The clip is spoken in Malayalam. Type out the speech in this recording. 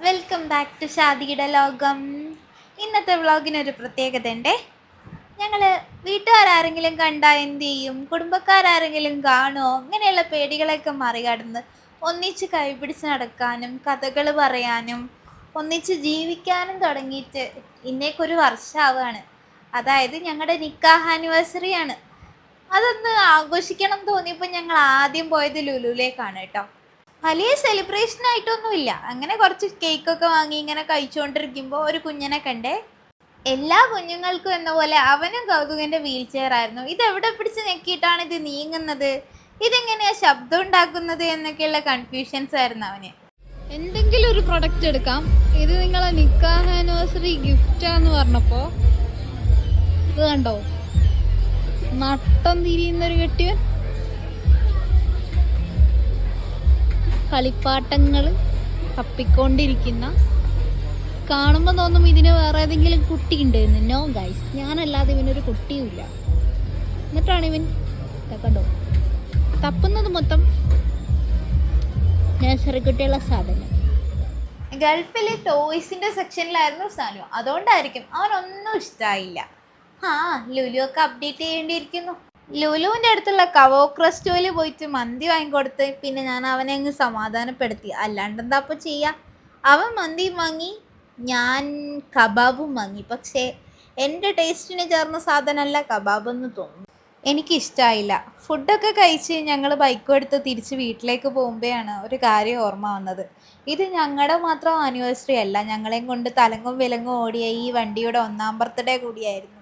വെൽക്കം ബാക്ക് ടു ഷാദിയുടെ ലോകം. ഇന്നത്തെ വ്ളോഗിനൊരു പ്രത്യേകത ഉണ്ട്. ഞങ്ങൾ വീട്ടുകാരെങ്കിലും കണ്ടാൽ എന്ത് ചെയ്യും, കുടുംബക്കാരെങ്കിലും കാണുമോ, അങ്ങനെയുള്ള പേടികളൊക്കെ മറികടന്ന് ഒന്നിച്ച് കൈപിടിച്ച് നടക്കാനും കഥകൾ പറയാനും ഒന്നിച്ച് ജീവിക്കാനും തുടങ്ങിയിട്ട് ഇന്നേക്കൊരു വർഷമാവുകയാണ്. അതായത് ഞങ്ങളുടെ നിക്കാഹ് ആനിവേഴ്സറിയാണ്. അതൊന്ന് ആഘോഷിക്കണം തോന്നിയപ്പോൾ ഞങ്ങൾ ആദ്യം പോയത് ലുലുവിലേക്കാണ് കേട്ടോ. വലിയ സെലിബ്രേഷൻ ആയിട്ടൊന്നുമില്ല, അങ്ങനെ കുറച്ച് കേക്കൊക്കെ വാങ്ങി ഇങ്ങനെ കഴിച്ചുകൊണ്ടിരിക്കുമ്പോൾ ഒരു കുഞ്ഞിനെ കണ്ടേ. എല്ലാ കുഞ്ഞുങ്ങൾക്കും എന്ന പോലെ അവനും കൗതുകന്റെ വീൽ ചെയർ ആയിരുന്നു. ഇതെവിടെ പിടിച്ച് ഞെക്കിയിട്ടാണ് ഇത് നീങ്ങുന്നത്, ഇതെങ്ങനെയാ ശബ്ദം ഉണ്ടാക്കുന്നത് എന്നൊക്കെയുള്ള കൺഫ്യൂഷൻസ് ആയിരുന്നു അവന്. എന്തെങ്കിലും ഒരു പ്രൊഡക്റ്റ് എടുക്കാം, ഇത് നിങ്ങളെ നിക്കാഹ് ആനിവേഴ്സറി ഗിഫ്റ്റാന്ന് പറഞ്ഞപ്പോ ഇത് കണ്ടോ, നട്ടം തിരിയുന്നൊരു കെട്ടിയൻ. കളിപ്പാട്ടങ്ങൾ തപ്പിക്കൊണ്ടിരിക്കുന്ന കാണുമ്പോൾ തോന്നും ഇതിന് വേറെ ഏതെങ്കിലും കുട്ടി ഉണ്ടെന്ന്. നോ ഗൈസ്, ഞാനല്ലാതെ ഇവനൊരു കുട്ടിയുമില്ല. എന്നിട്ടാണ് ഇവൻ കണ്ടോ തപ്പുന്നത് മൊത്തം നഴ്സറി കുട്ടിയുള്ള സാധനം. ഗൾഫിലെ ടോയ്സിന്റെ സെക്ഷനിലായിരുന്നു സാനു, അതുകൊണ്ടായിരിക്കും അവനൊന്നും ഇഷ്ടമായില്ല. ലുലു ഒക്കെ അപ്ഡേറ്റ് ചെയ്യേണ്ടിയിരിക്കുന്നു. ലുലുവിൻ്റെ അടുത്തുള്ള കവോ ക്രസ്റ്റോയിൽ പോയിട്ട് മന്തി വാങ്ങിക്കൊടുത്ത് പിന്നെ ഞാൻ അവനെ അങ്ങ് സമാധാനപ്പെടുത്തി. അല്ലാണ്ട് എന്താ അപ്പോൾ ചെയ്യുക. അവൻ മന്തിയും വാങ്ങി, ഞാൻ കബാബും വാങ്ങി. പക്ഷേ എൻ്റെ ടേസ്റ്റിന് ചേർന്ന സാധനമല്ല കബാബെന്ന് തോന്നുന്നു, എനിക്കിഷ്ടമായില്ല. ഫുഡൊക്കെ കഴിച്ച് ഞങ്ങൾ ബൈക്കും എടുത്ത് തിരിച്ച് വീട്ടിലേക്ക് പോകുമ്പോഴാണ് ഒരു കാര്യം ഓർമ്മ വന്നത്. ഇത് ഞങ്ങളുടെ മാത്രം ആനിവേഴ്സറി അല്ല, ഞങ്ങളെയും കൊണ്ട് തലങ്ങും വിലങ്ങും ഓടിയ ഈ വണ്ടിയുടെ 1ാം ബർത്ത്ഡേ കൂടിയായിരുന്നു.